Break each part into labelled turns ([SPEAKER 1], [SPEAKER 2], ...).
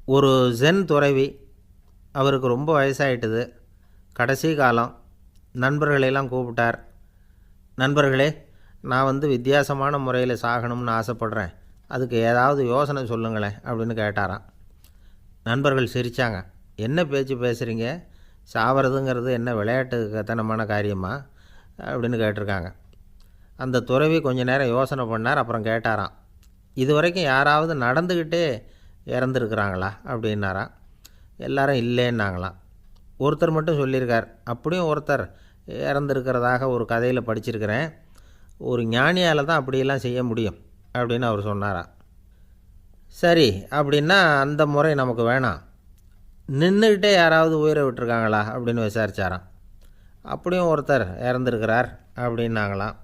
[SPEAKER 1] ஒரு ஜென் துறவி, அவருக்கு ரொம்ப வயசாயிட்டுது. கடைசி காலம். நண்பர்களெல்லாம் கூப்பிட்டார். நண்பர்களே, நான் வித்தியாசமான முறையில் சாகணும்னு ஆசைப்பட்றேன், அதுக்கு ஏதாவது யோசனை சொல்லுங்களேன் அப்படின்னு கேட்டாராம். நண்பர்கள் சிரித்தாங்க. என்ன பேச்சு பேசுகிறீங்க? சாவறதுங்கிறது என்ன விளையாட்டு கத்தனமான காரியமா அப்படின்னு கேட்டிருக்காங்க. அந்த துறவி கொஞ்ச நேரம் யோசனை பண்ணார். அப்புறம் கேட்டாராம், இது வரைக்கும் யாராவது நடந்துக்கிட்டே இறந்துருக்குறாங்களா அப்படின்னாராம். எல்லாரும் இல்லைன்னாங்களாம். ஒருத்தர் மட்டும் சொல்லியிருக்கார், அப்படியும் ஒருத்தர் இறந்துருக்கிறதாக ஒரு கதையில் படிச்சிருக்கிறேன், ஒரு ஞானியால் தான் அப்படியெல்லாம் செய்ய முடியும் அப்படின்னு அவர் சொன்னாராம். சரி, அப்படின்னா அந்த முறை நமக்கு வேணாம், நின்றுக்கிட்டே யாராவது உயிரை விட்டுருக்காங்களா அப்படின்னு விசாரித்தாராம். அப்படியும் ஒருத்தர் இறந்துருக்கிறார் அப்படின்னாங்களாம்.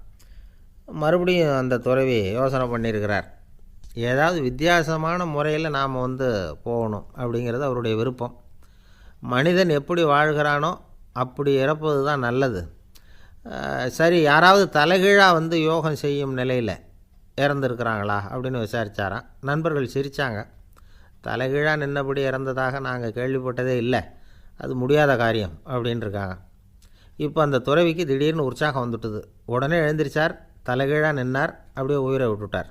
[SPEAKER 1] மறுபடியும் அந்த துறவி யோசனை பண்ணியிருக்கிறார். ஏதாவது வித்தியாசமான முறையில் நாம் போகணும் அப்படிங்கிறது அவருடைய விருப்பம். மனிதன் எப்படி வாழ்கிறானோ அப்படி இறப்பது தான் நல்லது. சரி, யாராவது தலைகீழாக யோகம் செய்யும் நிலையில் இறந்துருக்கிறாங்களா அப்படின்னு விசாரித்தாராம். நண்பர்கள் சிரித்தாங்க. தலைகீழாக நின்னபடி இறந்ததாக நாங்கள் கேள்விப்பட்டதே இல்லை, அது முடியாத காரியம் அப்படின்ட்டுருக்காங்க. இப்போ அந்த துறவிக்கு திடீர்னு உற்சாகம் வந்துட்டுது. உடனே எழுந்திரிச்சார், தலைகீழாக நின்னார், அப்படியே உயிரை விட்டுட்டார்.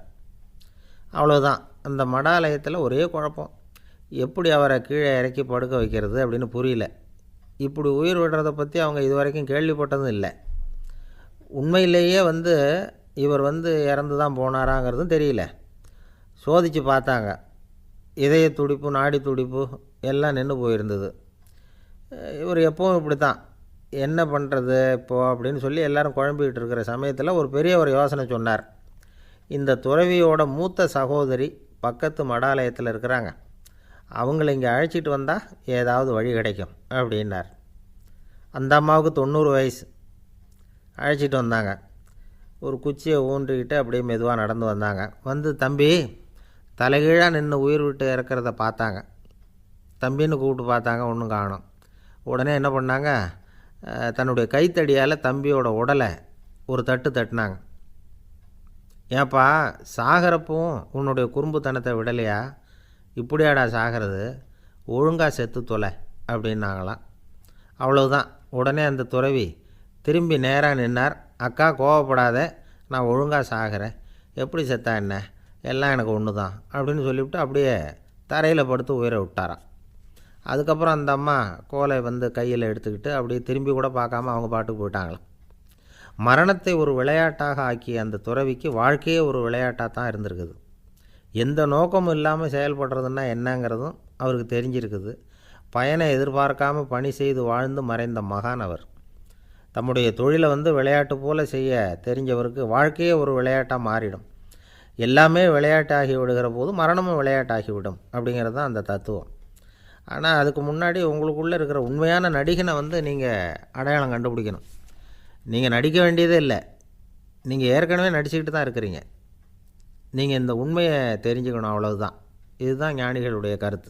[SPEAKER 1] அவ்வளோதான். அந்த மடாலயத்தில் ஒரே குழப்பம். எப்படி அவரை கீழே இறக்கி படுக்க வைக்கிறது அப்படின்னு புரியல. இப்படி உயிர் விடுறதை பற்றி அவங்க இது வரைக்கும் கேள்விப்பட்டதும் இல்லை. உண்மையிலேயே இவர் இறந்து தான் போனாராங்கிறதும் தெரியல. சோதித்து பார்த்தாங்க. இதய துடிப்பு, நாடி துடிப்பு எல்லாம் நின்று போயிருந்தது. இவர் எப்பவும் இப்படி தான், என்ன பண்ணுறது இப்போது அப்படின்னு சொல்லி எல்லோரும் குழம்பிக்கிட்டு இருக்கிற சமயத்தில் ஒரு பெரிய ஒரு யோசனை சொன்னார். இந்த துறவியோட மூத்த சகோதரி பக்கத்து மடாலயத்தில் இருக்கிறாங்க, அவங்கள இங்கே அழைச்சிட்டு வந்தால் ஏதாவது வழி கிடைக்கும் அப்படின்னார். அந்த அம்மாவுக்கு 90 வயசு. அழைச்சிட்டு வந்தாங்க. ஒரு குச்சியை ஊன்றிக்கிட்டு அப்படியே மெதுவாக நடந்து வந்தாங்க. தம்பி, தலைகீழாக நின்று உயிர் விட்டு இறக்கிறத பார்த்தாங்க. தம்பின்னு கூப்பிட்டு பார்த்தாங்க, ஒன்றும் காணோம். உடனே என்ன பண்ணாங்க, தன்னுடைய கைத்தடியால் தம்பியோட உடலை ஒரு தட்டு தட்டினாங்க. ஏப்பா, சாகிறப்பவும் உன்னுடைய குறும்புத்தனத்தை விடலையா? இப்படியாடா சாகிறது, ஒழுங்காக செத்து தொலை அப்படின்னாங்களாம். அவ்வளவுதான். உடனே அந்த துறவி திரும்பி நேராக நின்னார். அக்கா, கோவப்படாத, நான் ஒழுங்காக சாகிறேன், எப்படி செத்தா என்ன, எல்லாம் எனக்கு ஒன்று தான் அப்படின்னு சொல்லிவிட்டு அப்படியே தரையில் படுத்து உயிரை விட்டாராம். அதுக்கப்புறம் அந்த அம்மா கோலை கையில் எடுத்துக்கிட்டு அப்படியே திரும்பி கூட பார்க்காம அவங்க பாட்டுக்கு போயிட்டாங்களாம். மரணத்தை ஒரு விளையாட்டாக ஆக்கிய அந்த துறவிக்கு வாழ்க்கையே ஒரு விளையாட்டாக தான் இருந்திருக்குது. எந்த நோக்கமும் இல்லாமல் செயல்படுறதுன்னா என்னங்கிறதும் அவருக்கு தெரிஞ்சிருக்குது. பயனை எதிர்பார்க்காமல் பணி செய்து வாழ்ந்து மறைந்த மகான் அவர். தம்முடைய தொழிலை விளையாட்டு போல் செய்ய தெரிஞ்சவருக்கு வாழ்க்கையே ஒரு விளையாட்டாக மாறிடும். எல்லாமே விளையாட்டாகி விடுகிற போது மரணமும் விளையாட்டாகிவிடும் அப்படிங்கிறது தான் அந்த தத்துவம். ஆனால் அதுக்கு முன்னாடி உங்களுக்குள்ளே இருக்கிற உண்மையான நடிகனை நீங்கள் அடையாளம் கண்டுபிடிக்கணும். நீங்கள் நடிக்க வேண்டியதே இல்லை, நீங்கள் ஏற்கனவே நடிச்சுக்கிட்டு தான் இருக்கிறீங்க. நீங்கள் இந்த உண்மையை தெரிஞ்சுக்கணும், அவ்வளவுதான். இதுதான் ஞானிகளுடைய கருத்து.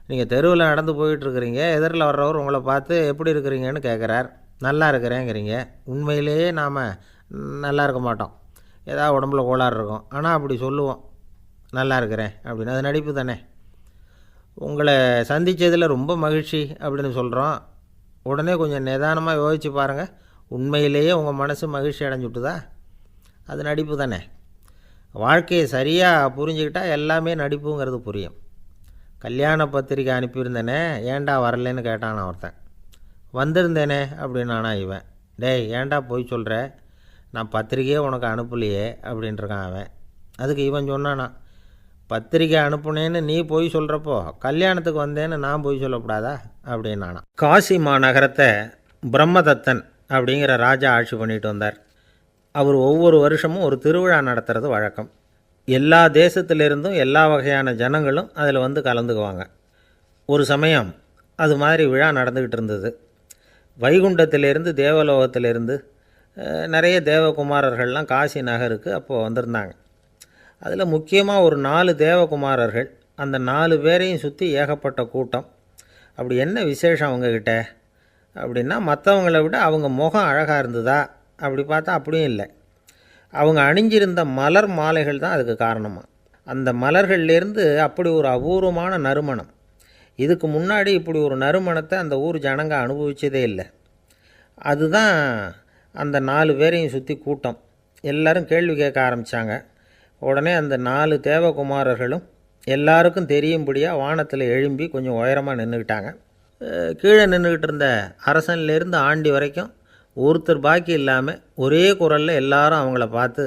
[SPEAKER 1] நீங்கள் தெருவில் நடந்து போயிட்டுருக்கிறீங்க, எதிரில் வர்றவர் உங்களை பார்த்து எப்படி இருக்கிறீங்கன்னு கேட்குறார். நல்லா இருக்கிறேங்கிறீங்க. உண்மையிலேயே நாம் நல்லா இருக்க மாட்டோம், ஏதாவது உடம்புல கோளாறு இருக்கும். ஆனால் அப்படி சொல்லுவோம், நல்லா இருக்கிறேன் அப்படின்னு. அது நடிப்பு தானே. உங்களை சந்தித்ததில் ரொம்ப மகிழ்ச்சி அப்படின்னு சொல்கிறோம். உடனே கொஞ்சம் நிதானமாக யோசித்து பாருங்கள், உண்மையிலேயே உங்கள் மனசு மகிழ்ச்சி அடைஞ்சுட்டுதா? அது நடிப்பு தானே. வாழ்க்கையை சரியாக புரிஞ்சுக்கிட்டால் எல்லாமே நடிப்புங்கிறது புரியும். கல்யாண பத்திரிக்கை அனுப்பியிருந்தேனே, ஏன்டா வரலன்னு கேட்டான் ஒருத்தன். வந்திருந்தேனே அப்படின்னானா இவன். டேய், ஏன்டா போய் சொல்கிற, நான் பத்திரிக்கையே உனக்கு அனுப்பலையே அப்படின்ட்டுருக்கான் அவன். அதுக்கு இவன் சொன்னானா, பத்திரிக்கை அனுப்புனேன்னு நீ போய் சொல்கிறப்போ கல்யாணத்துக்கு வந்தேன்னு நான் போய் சொல்லக்கூடாதா அப்படின்னானா. காசி மாநகரத்தை பிரம்மதத்தன் அப்படிங்கிற ராஜா ஆட்சி பண்ணிட்டு வந்தார். அவர் ஒவ்வொரு வருஷமும் ஒரு திருவிழா நடத்துறது வழக்கம். எல்லா தேசத்திலிருந்தும் எல்லா வகையான ஜனங்களும் அதில் கலந்துக்குவாங்க. ஒரு சமயம் அது மாதிரி விழா நடந்துக்கிட்டு இருந்தது. வைகுண்டத்திலேருந்து தேவலோகத்திலேருந்து நிறைய தேவகுமாரர்கள்லாம் காசி நகருக்கு அப்போது வந்திருந்தாங்க. அதில் முக்கியமாக ஒரு 4 தேவகுமாரர்கள். அந்த 4 பேரையும் சுற்றி ஏகப்பட்ட கூட்டம். அப்படி என்ன விசேஷம் அவங்கக்கிட்ட அப்படின்னா, மற்றவங்கள விட அவங்க முகம் அழகாக இருந்ததா அப்படி பார்த்தா அப்படியும் இல்லை. அவங்க அணிஞ்சிருந்த மலர் மாலைகள் தான் அதுக்கு காரணமாக. அந்த மலர்கள்லேருந்து அப்படி ஒரு அபூர்வமான நறுமணம். இதுக்கு முன்னாடி இப்படி ஒரு நறுமணத்தை அந்த ஊர் ஜனங்க அனுபவிச்சதே இல்லை. அதுதான் அந்த 4 பேரையும் சுற்றி கூட்டம். எல்லாரும் கேள்வி கேட்க ஆரம்பித்தாங்க. உடனே அந்த 4 தேவகுமாரர்களும் எல்லாருக்கும் தெரியும்படியாக வானத்தில் எழும்பி கொஞ்சம் உயரமாக நின்றுக்கிட்டாங்க. கீழே நின்றுக்கிட்டு இருந்த அரசன்லேருந்து ஆண்டி வரைக்கும் ஒருத்தர் பாக்கி இல்லாமல் ஒரே குரலில் எல்லாரும் அவங்கள பார்த்து,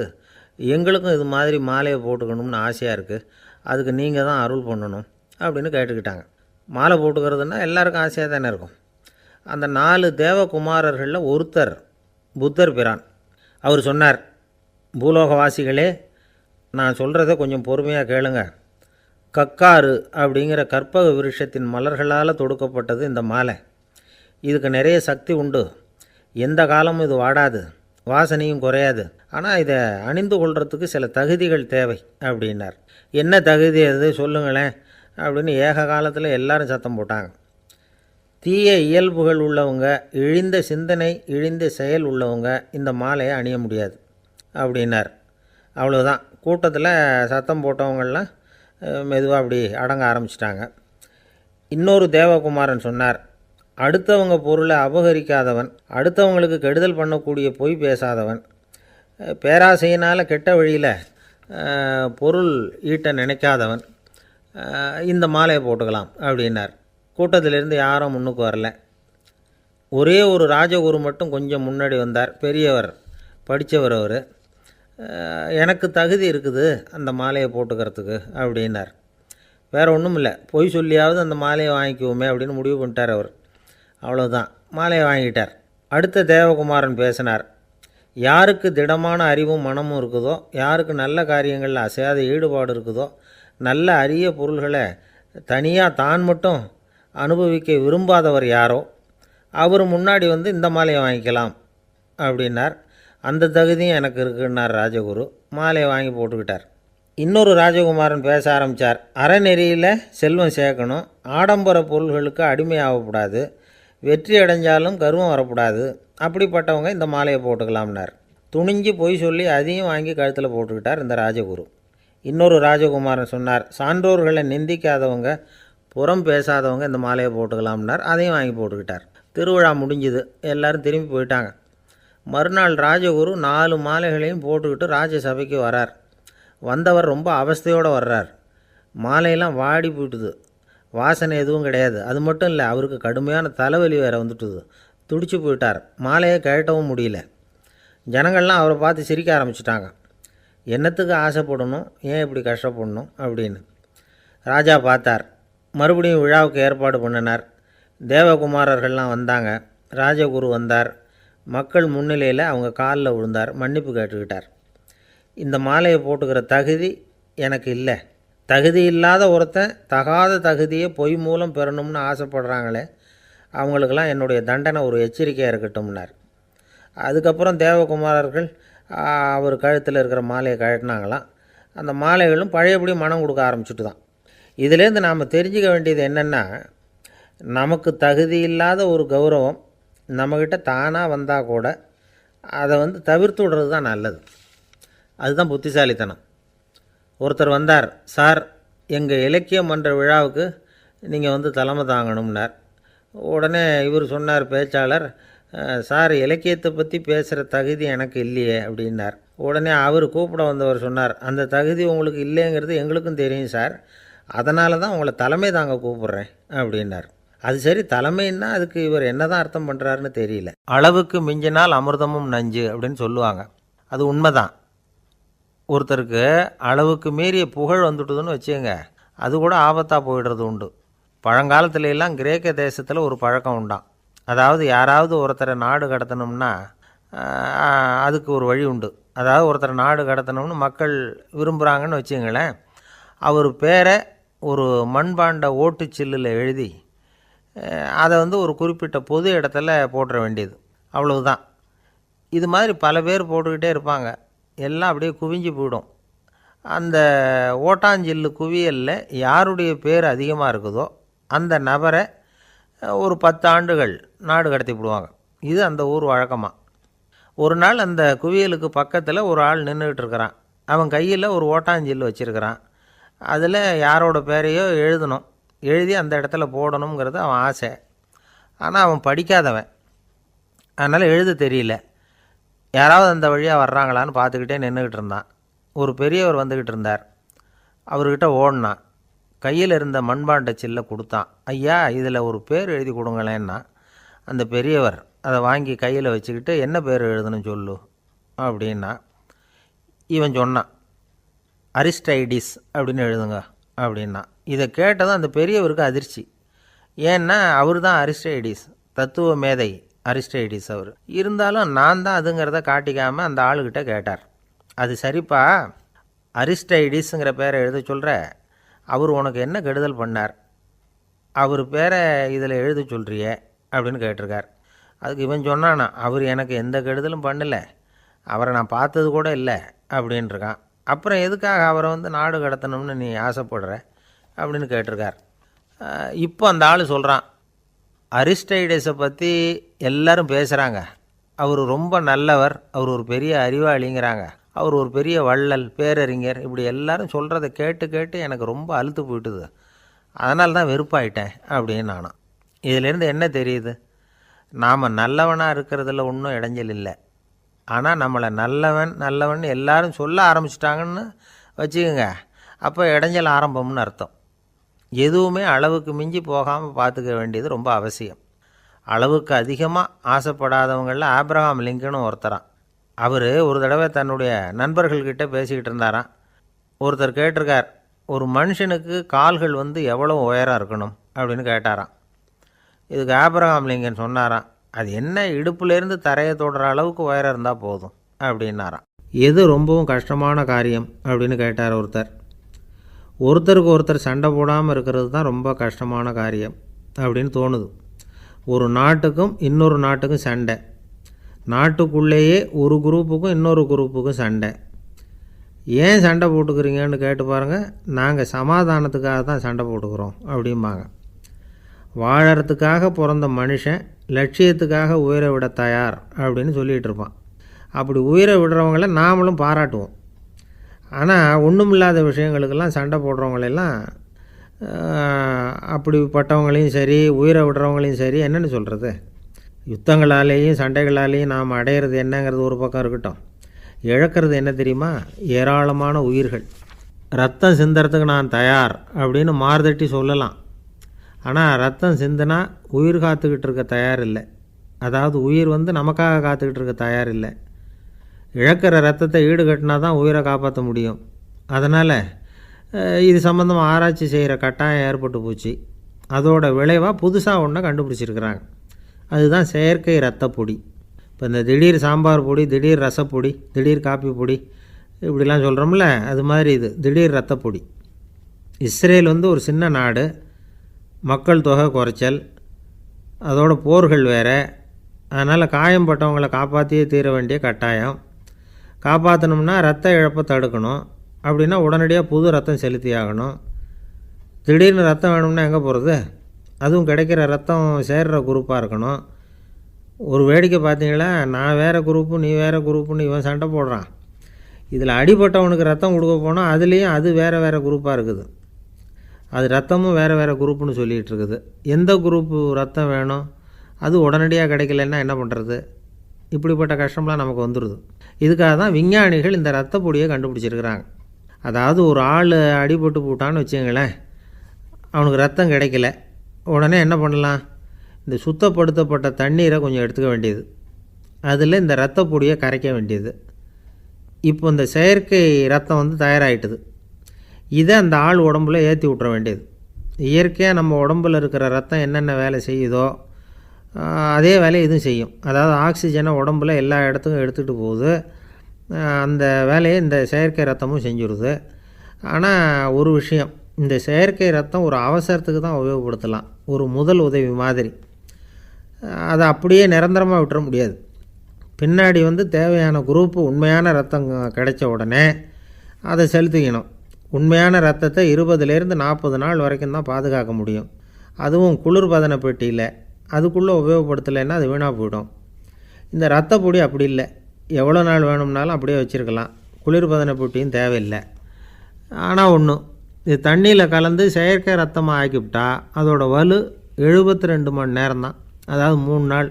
[SPEAKER 1] எங்களுக்கும் இது மாதிரி மாலையை போட்டுக்கணும்னு ஆசையாக இருக்குது, அதுக்கு நீங்கள் தான் அருள் பண்ணணும் அப்படின்னு கேட்டுக்கிட்டாங்க. மாலை போட்டுக்கிறதுனா எல்லாருக்கும் ஆசையாக தானே இருக்கும். அந்த 4 தேவகுமாரர்களில் ஒருத்தர் புத்தர் பிரான். அவர் சொன்னார், பூலோகவாசிகளே, நான் சொல்கிறத கொஞ்சம் பொறுமையாக கேளுங்க. கக்காரு அப்படிங்கிற கற்பக விருஷத்தின் மலர்களால் தொடுக்கப்பட்டது இந்த மாலை. இதுக்கு நிறைய சக்தி உண்டு. எந்த காலமும் இது வாடாது, வாசனையும் குறையாது. ஆனால் இதை அணிந்து கொள்கிறதுக்கு சில தகுதிகள் தேவை அப்படின்னார். என்ன தகுதி அது சொல்லுங்களேன் அப்படின்னு ஏக காலத்தில் எல்லாரும் சத்தம் போட்டாங்க. தீய இயல்புகள் உள்ளவங்க, இழிந்த சிந்தனை, இழிந்த செயல் உள்ளவங்க இந்த மாலையை அணிய முடியாது அப்படின்னார். அவ்வளோதான். கூட்டத்தில் சத்தம் போட்டவங்கள்லாம் மெதுவாக அப்படி அடங்க ஆரம்பிச்சிட்டாங்க. இன்னொரு தேவகுமாரன் சொன்னார், அடுத்தவங்க பொருளை அபகரிக்காதவன், அடுத்தவங்களுக்கு கெடுதல் பண்ணக்கூடிய பொய் பேசாதவன், பேராசையினால் கெட்ட வழியில் பொருள் ஈட்ட நினைக்காதவன் இந்த மாலையை போட்டுக்கலாம் அப்படின்னார். கூட்டத்திலிருந்து யாரும் முன்னுக்கு வரல. ஒரே ஒரு ராஜகுரு மட்டும் கொஞ்சம் முன்னாடி வந்தார். பெரியவர், படித்தவர். அவர், எனக்கு தகுதி இருக்குது அந்த மாலையை போட்டுக்கிறதுக்கு அப்படின்னார். வேறு ஒன்றும் இல்லை, பொய் சொல்லியாவது அந்த மாலையை வாங்கிக்குவோமே அப்படின்னு முடிவு பண்ணிட்டார் அவர். அவ்வளோதான், மாலையை வாங்கிட்டார். அடுத்த தேவகுமாரன் பேசினார். யாருக்கு திடமான அறிவும் மனமும் இருக்குதோ, யாருக்கு நல்ல காரியங்களில் அசையாத ஈடுபாடு இருக்குதோ, நல்ல அரிய பொருள்களை தனியாக தான் மட்டும் அனுபவிக்க விரும்பாதவர் யாரோ அவர் முன்னாடி வந்து இந்த மாலையை வாங்கிக்கலாம் அப்படின்னார். அந்த தகுதியும் எனக்கு இருக்குன்னார் ராஜகுரு. மாலையை வாங்கி போட்டுக்கிட்டார். இன்னொரு ராஜகுமாரன் பேச ஆரம்பித்தார். அறநெறியில் செல்வம் சேர்க்கணும், ஆடம்பர பொருள்களுக்கு அடிமையாகக்கூடாது, வெற்றி அடைஞ்சாலும் கர்வம் வரக்கூடாது, அப்படிப்பட்டவங்க இந்த மாலையை போட்டுக்கலாம்னார். துணிஞ்சு பொய் சொல்லி அதையும் வாங்கி கழுத்தில் போட்டுக்கிட்டார் இந்த ராஜகுரு. இன்னொரு ராஜகுமாரன் சொன்னார், சான்றோர்களை நிந்திக்காதவங்க, புறம் பேசாதவங்க இந்த மாலையை போட்டுக்கலாம்னார். அதையும் வாங்கி போட்டுக்கிட்டார். திருவிழா முடிஞ்சுது, எல்லோரும் திரும்பி போயிட்டாங்க. மறுநாள் ராஜகுரு 4 மாலைகளையும் போட்டுக்கிட்டு ராஜசபைக்கு வரார். வந்தவர் ரொம்ப அவஸ்தையோடு வர்றார். மாலையெல்லாம் வாடி போயிட்டுது, வாசனை எதுவும் கிடையாது. அது மட்டும் இல்லை, அவருக்கு கடுமையான தலைவலி வேறு வந்துட்டுது. துடிச்சு போயிட்டார். மாலையை கழட்டவும் முடியல. ஜனங்கள்லாம் அவரை பார்த்து சிரிக்க ஆரம்பிச்சிட்டாங்க. என்னத்துக்கு ஆசைப்படணும், ஏன் இப்படி கஷ்டப்படணும் அப்படின்னு. ராஜா பார்த்தார். மறுபடியும் விழாவுக்கு ஏற்பாடு பண்ணினார். தேவகுமாரர்கள்லாம் வந்தாங்க. ராஜகுரு வந்தார். மக்கள் முன்னிலையில் அவங்க காலில் விழுந்தார், மன்னிப்பு கேட்டுக்கிட்டார். இந்த மாலையை போட்டுக்கிற தகுதி எனக்கு இல்லை. தகுதி இல்லாத ஒருத்தன் தகாத தகுதியை பொய் மூலம் பெறணும்னு ஆசைப்படுறாங்களே, அவங்களுக்கெல்லாம் என்னுடைய தண்டனை ஒரு எச்சரிக்கையாக இருக்கட்டும்னார். அதுக்கப்புறம் தேவகுமாரர்கள் அவர் கழுத்தில் இருக்கிற மாலையை கழட்டினாங்களாம். அந்த மாலைகளும் பழையபடி மனம் கொடுக்க ஆரம்பிச்சுட்டு தான். இதிலேருந்து நாம் தெரிஞ்சுக்க வேண்டியது என்னென்னா, நமக்கு தகுதி இல்லாத ஒரு கௌரவம் நம்மக்கிட்ட தானாக வந்தால் கூட அதை தவிர்த்து விடுறது தான் நல்லது. அதுதான் புத்திசாலித்தனம். ஒருத்தர் வந்தார். சார், எங்கள் இலக்கிய மன்ற விழாவுக்கு நீங்கள் தலைமை தாங்கணும்னார். உடனே இவர் சொன்னார், பேச்சாளர், சார், இலக்கியத்தை பற்றி பேசுகிற தகுதி எனக்கு இல்லையே அப்படின்னார். உடனே அவர் கூப்பிட வந்தவர் சொன்னார், அந்த தகுதி உங்களுக்கு இல்லைங்கிறது எங்களுக்கும் தெரியும் சார், அதனால தான் உங்களை தலைமை தாங்க கூப்பிட்றேன் அப்படின்னார். அது சரி, தலைமைன்னா அதுக்கு இவர் என்ன தான் அர்த்தம் பண்ணுறாருன்னு தெரியல. அளவுக்கு மிஞ்சினால் அமிர்தமும் நஞ்சு அப்படின்னு சொல்லுவாங்க. அது உண்மைதான். ஒருத்தருக்கு அளவுக்கு மீறிய புகழ் வந்துட்டுதுன்னு வச்சுங்க, அது கூட ஆபத்தாக போயிடுறது உண்டு. பழங்காலத்துல எல்லாம் கிரேக்க தேசத்தில் ஒரு பழக்கம் உண்டாம். அதாவது யாராவது ஒருத்தரை நாடு கடத்தணும்னா அதுக்கு ஒரு வழி உண்டு. அதாவது ஒருத்தரை நாடு கடத்தணும்னு மக்கள் விரும்புகிறாங்கன்னு வச்சுங்களேன், அவர் பேரை ஒரு மண்பாண்ட ஓட்டுச்சில்லில் எழுதி அதை ஒரு குறிப்பிட்ட பொது இடத்துல போட்டுற வேண்டியது, அவ்வளவுதான். இது மாதிரி பல பேர் போட்டுக்கிட்டே இருப்பாங்க. எல்லாம் அப்படியே குவிஞ்சு போயிடும். அந்த ஓட்டாஞ்சில்லு குவியலில் யாருடைய பேர் அதிகமாக இருக்குதோ அந்த நபரை ஒரு 10 ஆண்டுகள் நாடு கடத்தி விடுவாங்க. இது அந்த ஊர் வழக்கமாக. ஒரு நாள் அந்த குவியலுக்கு பக்கத்தில் ஒரு ஆள் நின்றுக்கிட்டு இருக்கிறான். அவன் கையில் ஒரு ஓட்டாஞ்சில்லு வச்சுருக்கிறான். அதில் யாரோட பேரையோ எழுதணும், எழுதி அந்த இடத்துல போடணுங்கிறது அவன் ஆசை. ஆனால் அவன் படிக்காதவன், அதனால் எழுத தெரியல. யாராவது அந்த வழியாக வர்றாங்களான்னு பார்த்துக்கிட்டே நின்றுக்கிட்டு இருந்தான். ஒரு பெரியவர் வந்துக்கிட்டு இருந்தார். அவர்கிட்ட ஓடினான். கையில் இருந்த மண்பாண்ட சில்லை கொடுத்தான். ஐயா, இதில் ஒரு பேர் எழுதி கொடுங்களேன்னா. அந்த பெரியவர் அதை வாங்கி கையில் வச்சுக்கிட்டு, என்ன பேர் எழுதணும் சொல்லு அப்படின்னா. இவன் சொன்னான், அரிஸ்டைடிஸ் அப்படின்னு எழுதுங்க அப்படின்னா. இதை கேட்டதும் அந்த பெரியவருக்கு அதிர்ச்சி. ஏன்னா அவர் தான் அரிஸ்டைடிஸ், தத்துவ மேதை அரிஸ்டைடிஸ் அவர். இருந்தாலும் நான் தான் அதுங்கிறத காட்டிக்காமல் அந்த ஆளுக்கிட்ட கேட்டார். அது சரிப்பா, அரிஸ்டைடிஸுங்கிற பேரை எழுத சொல்கிற, அவர் உனக்கு என்ன கெடுதல் பண்ணார்? அவர் பேரை இதில் எழுத சொல்கிறியே அப்படின்னு கேட்டிருக்கார். அதுக்கு இவன் சொன்னானா, அவர் எனக்கு எந்த கெடுதலும் பண்ணலை, அவரை நான் பார்த்தது கூட இல்லை அப்படின்ட்டுருக்கான். அப்புறம் எதுக்காக அவரை நாடு கடத்தணும்னு நீ ஆசைப்படுற அப்படின்னு கேட்டிருக்கார். இப்போ அந்த ஆள் சொல்கிறான், அரிஸ்டைடஸை பற்றி எல்லாரும் பேசுகிறாங்க, அவர் ரொம்ப நல்லவர், அவர் ஒரு பெரிய அறிவாளிங்கிறாங்க, அவர் ஒரு பெரிய வள்ளல், பேரறிஞர், இப்படி எல்லாரும் சொல்கிறத கேட்டு கேட்டு எனக்கு ரொம்ப அலுத்து போயிட்டுது, அதனால தான் வெறுப்பாயிட்டேன் அப்படின்னு நானும். இதிலேருந்து என்ன தெரியுது? நாம் நல்லவனாக இருக்கிறதுல ஒன்றும் இடைஞ்சல் இல்லை. ஆனால் நம்மளை நல்லவன் நல்லவன் எல்லாரும் சொல்ல ஆரம்பிச்சிட்டாங்கன்னு வச்சுக்கோங்க, அப்போ இடைஞ்சல் ஆரம்பம்னு அர்த்தம். எதுவுமே அளவுக்கு மிஞ்சி போகாமல் பார்த்துக்க வேண்டியது ரொம்ப அவசியம். அளவுக்கு அதிகமாக ஆசைப்படாதவங்களில் ஆப்ரஹாம் லிங்கனும் ஒருத்தரான். அவர் ஒரு தடவை தன்னுடைய நண்பர்கள்கிட்ட பேசிக்கிட்டு இருந்தாராம். ஒருத்தர் கேட்டிருக்கார், ஒரு மனுஷனுக்கு கால்கள் எவ்வளோ உயரம் இருக்கணும் அப்படின்னு கேட்டாராம். இதுக்கு ஆப்ரஹாம் லிங்கன் சொன்னாராம், அது என்ன, இடுப்புலேருந்து தரையை தொடுற அளவுக்கு உயரம் இருந்தால் போதும் அப்படின்னாராம். எது ரொம்பவும் கஷ்டமான காரியம் அப்படின்னு கேட்டார் ஒருத்தர். ஒருத்தருக்கு ஒருத்தர் சண்டை போடாமல் இருக்கிறது தான் ரொம்ப கஷ்டமான காரியம் அப்படின்னு தோணுது. ஒரு நாட்டுக்கும் இன்னொரு நாட்டுக்கும் சண்டை, நாட்டுக்குள்ளேயே ஒரு குரூப்புக்கும் இன்னொரு குரூப்புக்கும் சண்டை. ஏன் சண்டை போட்டுக்கிறீங்கன்னு கேட்டு பாருங்கள். நாங்கள் சமாதானத்துக்காக தான் சண்டை போட்டுக்கிறோம் அப்படிம்பாங்க. வாழறதுக்காக பிறந்த மனுஷன் லட்சியத்துக்காக உயிரை விட தயார் அப்படின்னு சொல்லிகிட்டு இருப்பான். அப்படி உயிரை விடுறவங்கள நாமளும் பாராட்டுவோம். ஆனால் ஒன்றுமில்லாத விஷயங்களுக்கெல்லாம் சண்டை போடுறவங்களெல்லாம், அப்படிப்பட்டவங்களையும் சரி உயிரை விடுறவங்களையும் சரி என்னென்னு சொல்கிறது, யுத்தங்களாலேயும் சண்டைகளாலேயும் நாம் அடையிறது என்னங்கிறது ஒரு பக்கம் இருக்கட்டும், இழக்கிறது என்ன தெரியுமா? ஏராளமான உயிர்கள். ரத்தம் சிந்துறதுக்கு நான் தயார் அப்படின்னு மார்தட்டி சொல்லலாம். ஆனால் ரத்தம் சிந்தினா உயிர் காத்துக்கிட்டு இருக்க தயார் இல்லை. அதாவது உயிர் நமக்காக காத்துக்கிட்டு இருக்க தயார் இல்லை. இழக்கிற ரத்தத்தை ஈடுகட்டினா தான் உயிரை காப்பாற்ற முடியும். அதனால் இது சம்மந்தமாக ஆராய்ச்சி செய்கிற கட்டாயம் ஏற்பட்டு போச்சு. அதோட விளைவாக புதுசாக ஒன்றை கண்டுபிடிச்சிருக்கிறாங்க. அதுதான் செயற்கை ரத்தப்பொடி. இப்போ இந்த திடீர் சாம்பார் பொடி, திடீர் ரசப்பொடி, திடீர் காப்பி பொடி இப்படிலாம் சொல்கிறோம்ல, அது மாதிரி இது திடீர் ரத்தப்பொடி. இஸ்ரேல் ஒரு சின்ன நாடு, மக்கள் தொகை குறைச்சல், அதோட போர்கள் வேறு. அதனால் காயம்பட்டவங்களை காப்பாற்றியே தீர வேண்டிய கட்டாயம். காப்பாற்றணும்னா ரத்த இழப்பை தடுக்கணும். அப்படின்னா உடனடியாக புது ரத்தம் செலுத்தி ஆகணும். திடீர்னு ரத்தம் வேணும்னா எங்கே போகிறது? அதுவும் கிடைக்கிற ரத்தம் சேர்கிற குரூப்பாக இருக்கணும். ஒரு வேடிக்கை பார்த்தீங்களா, நான் வேறு குரூப்பு நீ வேறு குரூப்புன்னு இவன் சண்டை போடுறான். இதில் அடிபட்டவனுக்கு ரத்தம் கொடுக்க போனால் அதுலேயும் அது வேறு வேறு குரூப்பாக இருக்குது. அது ரத்தமும் வேறு வேறு குரூப்புன்னு சொல்லிகிட்டு இருக்குது. எந்த குரூப்பு ரத்தம் வேணும், அது உடனடியாக கிடைக்கலன்னா என்ன பண்ணுறது? இப்படிப்பட்ட கஷ்டம்லாம் நமக்கு வந்துடுது. இதுக்காக தான் விஞ்ஞானிகள் இந்த ரத்த பொடியை கண்டுபிடிச்சிருக்கிறாங்க. அதாவது ஒரு ஆள் அடிபட்டு போட்டான்னு வச்சுங்களேன், அவனுக்கு ரத்தம் கிடைக்கல, உடனே என்ன பண்ணலாம்? இந்த சுத்தப்படுத்தப்பட்ட தண்ணீரை கொஞ்சம் எடுத்துக்க வேண்டியது, அதில் இந்த ரத்த பொடியை கரைக்க வேண்டியது. இப்போ இந்த செயற்கை ரத்தம் தயாராகிட்டுது. இதை அந்த ஆள் உடம்புல ஏற்றி விட்டுற வேண்டியது. இயற்கையாக நம்ம உடம்பில் இருக்கிற ரத்தம் என்னென்ன வேலை செய்யுதோ அதே வேலையை இதுவும் செய்யும். அதாவது ஆக்சிஜனை உடம்புல எல்லா இடத்துக்கும் எடுத்துகிட்டு போகுது. அந்த வேலையை இந்த செயற்கை ரத்தமும் செஞ்சுருது. ஆனால் ஒரு விஷயம், இந்த செயற்கை ரத்தம் ஒரு அவசரத்துக்கு தான் உபயோகப்படுத்தலாம், ஒரு முதல் உதவி மாதிரி. அதை அப்படியே நிரந்தரமாக விட்டுற முடியாது. பின்னாடி தேவையான குரூப்பு உண்மையான ரத்தம் கிடைச்ச உடனே அதை செலுத்திக்கணும். உண்மையான ரத்தத்தை 20லேருந்து 40 நாள் வரைக்கும் தான் பாதுகாக்க முடியும். அதுவும் குளிர்பதன பெட்டியில். அதுக்குள்ளே உபயோகப்படுத்தலைன்னா அது வீணாக போயிடும். இந்த ரத்த பொடி அப்படி இல்லை, எவ்வளோ நாள் வேணும்னாலும் அப்படியே வச்சுருக்கலாம். குளிர்பதன பெட்டியும் தேவையில்லை. ஆனால் ஒன்று, இது தண்ணியில் கலந்து செயற்கை ரத்தமாக ஆக்கிவிட்டா அதோட வலு 72 மணி நேரம் தான், அதாவது 3 நாள்.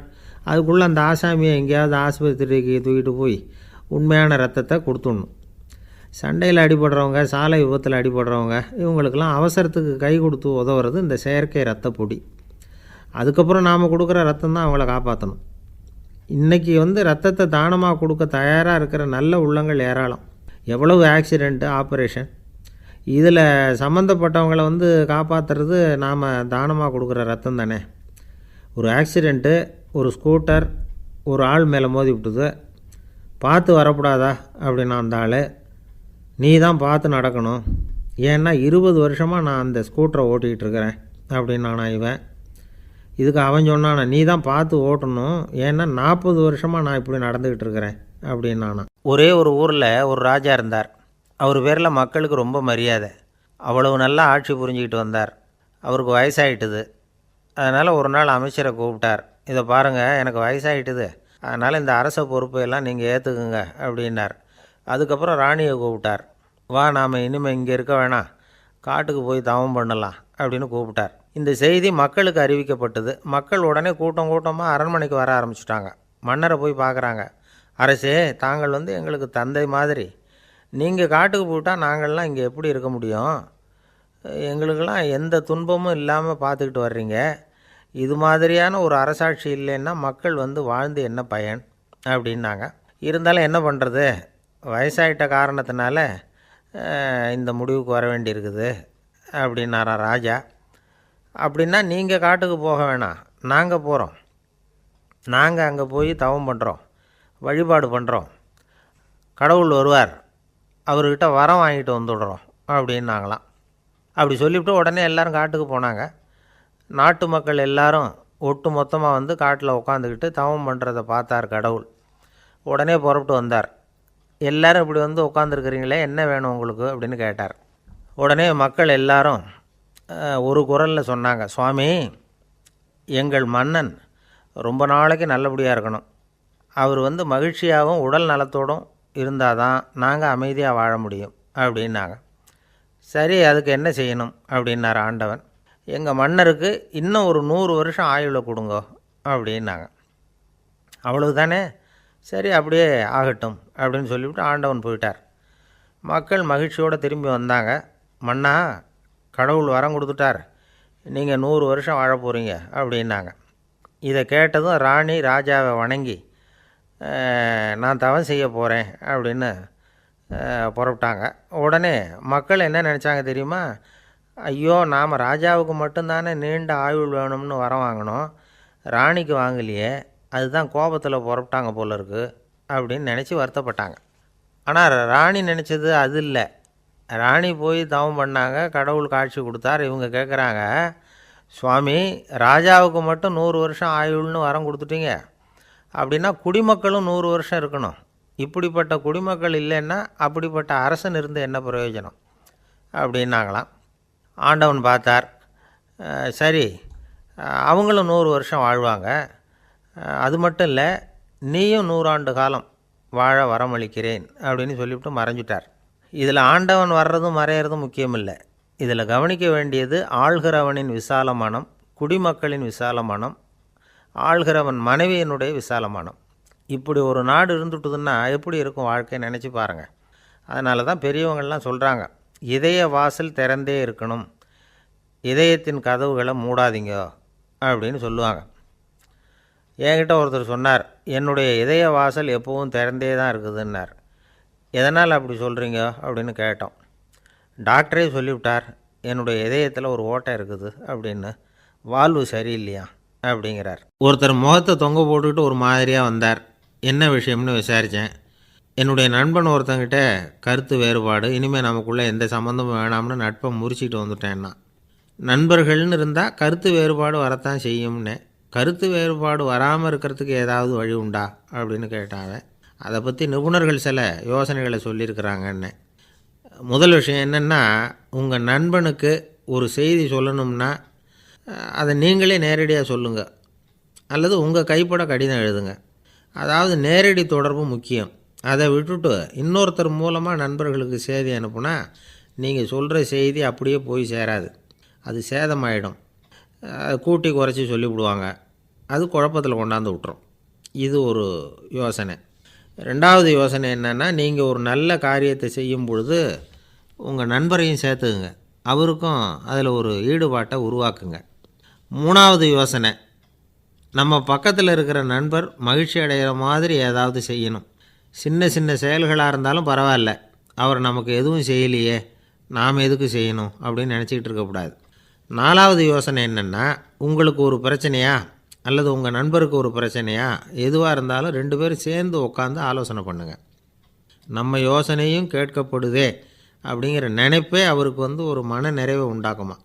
[SPEAKER 1] அதுக்குள்ளே அந்த ஆசாமியை எங்கேயாவது ஆஸ்பத்திரிக்கு தூக்கிட்டு போய் உண்மையான ரத்தத்தை கொடுத்துடணும். சண்டையில் அடிபடுறவங்க, சாலை விபத்தில் அடிபடுறவங்க, இவங்களுக்கெல்லாம் அவசரத்துக்கு கை கொடுத்து உதவுறது இந்த செயற்கை ரத்த பொடி. அதுக்கப்புறம் நாம் கொடுக்குற ரத்தம் தான் அவங்கள காப்பாற்றணும். இன்றைக்கி ரத்தத்தை தானமாக கொடுக்க தயாராக இருக்கிற நல்ல உள்ளங்கள் ஏராளம். எவ்வளவு ஆக்சிடெண்ட்டு, ஆப்ரேஷன், இதில் சம்மந்தப்பட்டவங்களை காப்பாற்றுறது நாம் தானமாக கொடுக்குற ரத்தம் தானே. ஒரு ஆக்சிடெண்ட்டு, ஒரு ஸ்கூட்டர் ஒரு ஆள் மேலே மோதி விட்டுது, பார்த்து வரக்கூடாதா அப்படின்னா அந்த ஆள், நீ தான் பார்த்து நடக்கணும், ஏன்னா 20 வருஷமாக நான் அந்த ஸ்கூட்டரை ஓட்டிகிட்டு இருக்கிறேன் அப்படின்னானா இவன். இதுக்கு அவன் சொன்னானா, நீ தான் பார்த்து ஓட்டணும், ஏன்னா 40 வருஷமாக நான் இப்படி நடந்துக்கிட்டு இருக்கிறேன் அப்படின்னானா. ஒரே ஒரு ஊரில் ஒரு ராஜா இருந்தார். அவர் பேரில் மக்களுக்கு ரொம்ப மரியாதை. அவ்வளவு நல்லா ஆட்சி புரிஞ்சிக்கிட்டு வந்தார். அவருக்கு வயசாகிட்டுது. அதனால் ஒரு நாள் அமைச்சரை கூப்பிட்டார். இதை பாருங்கள், எனக்கு வயசாகிட்டுது, அதனால் இந்த அரச பொறுப்பையெல்லாம் நீங்கள் ஏற்றுக்குங்க அப்படின்னார். அதுக்கப்புறம் ராணியை கூப்பிட்டார். வா, நாம் இனிமேல் இங்கே இருக்க வேணாம், காட்டுக்கு போய் தவம் பண்ணலாம் அப்படின்னு கூப்பிட்டார். இந்த செய்தி மக்களுக்கு அறிவிக்கப்பட்டது. மக்கள் உடனே கூட்டம் கூட்டமாக அரண்மனைக்கு வர ஆரம்பிச்சிட்டாங்க. மன்னரை போய் பார்க்குறாங்க. அரசே, தாங்கள் எங்களுக்கு தந்தை மாதிரி, நீங்கள் காட்டுக்கு போயிட்டால் நாங்கள்லாம் இங்கே எப்படி இருக்க முடியும்? எங்களுக்கெல்லாம் எந்த துன்பமும் இல்லாமல் பார்த்துக்கிட்டு வர்றீங்க. இது மாதிரியான ஒரு அரசாட்சி இல்லைன்னா மக்கள் வாழ்ந்து என்ன பயன் அப்படின்னாங்க. இருந்தாலும் என்ன பண்ணுறது, வயசாகிட்ட காரணத்தினால இந்த முடிவுக்கு வர வேண்டியிருக்குது அப்படின்னாராம் ராஜா. அப்படின்னா நீங்கள் காட்டுக்கு போக வேணாம், நாங்கள் போகிறோம். நாங்கள் அங்கே போய் தவம் பண்ணுறோம், வழிபாடு பண்ணுறோம், கடவுள் வருவார், அவர்கிட்ட வரம் வாங்கிட்டு வந்துடுறோம் அப்படின்னாங்களாம். அப்படி சொல்லிவிட்டு உடனே எல்லோரும் காட்டுக்கு போனாங்க. நாட்டு மக்கள் எல்லாரும் ஒட்டு மொத்தமாக காட்டில் உட்காந்துக்கிட்டு தவம் பண்ணுறதை பார்த்தார் கடவுள். உடனே புறப்பட்டு வந்தார். எல்லோரும் இப்படி உட்காந்துருக்குறீங்களே, என்ன வேணும் உங்களுக்கு அப்படின்னு கேட்டார். உடனே மக்கள் எல்லாரும் ஒரு குரலில் சொன்னாங்க, சுவாமி, எங்கள் மன்னன் ரொம்ப நாளைக்கு நல்லபடியாக இருக்கணும். அவர் மகிழ்ச்சியாகவும் உடல் நலத்தோடும் இருந்தால் தான் நாங்கள் அமைதியாக வாழ முடியும் அப்படின்னாங்க. சரி, அதுக்கு என்ன செய்யணும் அப்படின்னார் ஆண்டவன். எங்கள் மன்னருக்கு இன்னும் ஒரு 100 வருஷம் ஆயுளை கொடுங்க அப்படின்னாங்க. அவ்வளவு தானே, சரி அப்படியே ஆகட்டும் அப்படின்னு சொல்லிவிட்டு ஆண்டவன் போயிட்டார். மக்கள் மகிழ்ச்சியோடு திரும்பி வந்தாங்க. மன்னா, கடவுள் வரம் கொடுத்துட்டார், நீங்கள் 100 வருஷம் வாழ போகிறீங்க அப்படின்னாங்க. இதை கேட்டதும் ராணி ராஜாவை வணங்கி, நான் தவம் செய்ய போகிறேன் அப்படின்னு புறப்பட்டாங்க. உடனே மக்கள் என்ன நினச்சாங்க தெரியுமா? ஐயோ, நாம் ராஜாவுக்கு மட்டும்தானே நீண்ட ஆயுள் வேணும்னு வரம் வாங்கினோம், ராணிக்கு வாங்கலையே, அதுதான் கோபத்தில் புறப்பட்டாங்க போல இருக்குது அப்படின்னு நினச்சி வருத்தப்பட்டாங்க. ஆனால் ராணி நினச்சது அது இல்லை. ராணி போய் தவம் பண்ணாங்க, கடவுள் காட்சி கொடுத்தார். இவங்க கேட்குறாங்க, சுவாமி, ராஜாவுக்கு மட்டும் 100 வருஷம் ஆயுள்னு வரம் கொடுத்துட்டீங்க, அப்படின்னா குடிமக்களும் 100 வருஷம் இருக்கணும். இப்படிப்பட்ட குடிமக்கள் இல்லைன்னா அப்படிப்பட்ட அரசன் இருந்து என்ன பிரயோஜனம் அப்படின்னாங்களாம். ஆண்டவன் பார்த்தார். சரி, அவங்களும் 100 வருஷம் வாழ்வாங்க, அது மட்டும் இல்லை, நீயும் 100 ஆண்டு காலம் வாழ வரமளிக்கிறேன் அப்படின்னு சொல்லிவிட்டு மறைஞ்சிட்டார். இதில் ஆண்டவன் வர்றதும் மறையிறதும் முக்கியமில்லை. இதில் கவனிக்க வேண்டியது ஆள்கிறவனின் விசால மனம், குடிமக்களின் விசால மனம், ஆள்கிறவன் மனைவியினுடைய விசால மனம். இப்படி ஒரு நாடு இருந்துட்டுதுன்னா எப்படி இருக்கும் வாழ்க்கை நினச்சி பாருங்கள். அதனால தான் பெரியவங்கள்லாம் சொல்கிறாங்க, இதய வாசல் திறந்தே இருக்கணும், இதயத்தின் கதவுகளை மூடாதீங்க அப்படின்னு சொல்லுவாங்க. என்கிட்ட ஒருத்தர் சொன்னார், என்னுடைய இதய வாசல் எப்பவும் திறந்தே தான் இருக்குதுன்னார். எதனால் அப்படி சொல்கிறீங்க அப்படின்னு கேட்டோம். டாக்டரே சொல்லிவிட்டார், என்னுடைய இதயத்தில் ஒரு ஓட்டை இருக்குது அப்படின்னு, வால்வு சரியில்லையா அப்படிங்கிறார். ஒருத்தர் முகத்தை தொங்க போட்டுக்கிட்டு ஒரு மாதிரியாக வந்தார். என்ன விஷயம்னு விசாரித்தேன். என்னுடைய நண்பன் ஒருத்தங்கிட்ட கருத்து வேறுபாடு, இனிமேல் நமக்குள்ளே எந்த சம்மந்தமும் வேணாம்னு நட்பை முறிச்சிட்டு வந்துட்டேன்னா. நண்பர்கள்னு இருந்தால் கருத்து வேறுபாடு வரத்தான் செய்யும்னே. கருத்து வேறுபாடு வராமல் இருக்கிறதுக்கு ஏதாவது வழி உண்டா அப்படின்னு கேட்டாங்க. அதை பற்றி நிபுணர்கள் சில யோசனைகளை சொல்லியிருக்கிறாங்கன்னு. முதல் விஷயம் என்னென்னா, உங்கள் நண்பனுக்கு ஒரு செய்தி சொல்லணும்னா அதை நீங்களே நேரடியாக சொல்லுங்கள், அல்லது உங்கள் கைப்பட கடிதம் எழுதுங்க. அதாவது நேரடி தொடர்பு முக்கியம். அதை விட்டுட்டு இன்னொருத்தர் மூலமாக நண்பர்களுக்கு செய்தி அனுப்புனா நீங்கள் சொல்கிற செய்தி அப்படியே போய் சேராது, அது சேதமாயிடும். கூட்டி குறைச்சி சொல்லிவிடுவாங்க, அது குழப்பத்தில் கொண்டாந்து விட்டுரும். இது ஒரு யோசனை. ரெண்டாவது யோசனை என்னென்னா, நீங்கள் ஒரு நல்ல காரியத்தை செய்யும் பொழுது உங்கள் நண்பரையும் சேர்த்துக்குங்க, அவருக்கும் அதில் ஒரு ஈடுபாட்டை உருவாக்குங்க. மூணாவது யோசனை, நம்ம பக்கத்தில் இருக்கிற நண்பர் மகிழ்ச்சி அடைகிற மாதிரி ஏதாவது செய்யணும். சின்ன சின்ன செயல்களாக இருந்தாலும் பரவாயில்ல, அவர் நமக்கு எதுவும் செய்யலையே, நாம் எதுக்கு செய்யணும் அப்படின்னு நினச்சிக்கிட்டு இருக்கக்கூடாது. நாலாவது யோசனை என்னென்னா, உங்களுக்கு ஒரு பிரச்சனையா அல்லது உங்கள் நண்பருக்கு ஒரு பிரச்சனையா, எதுவாக இருந்தாலும் 2 பேரும் சேர்ந்து உட்காந்து ஆலோசனை பண்ணுங்கள். நம்ம யோசனையும் கேட்கப்படுதே அப்படிங்கிற நினைப்பே அவருக்கு ஒரு மன நிறைவை உண்டாக்குமா.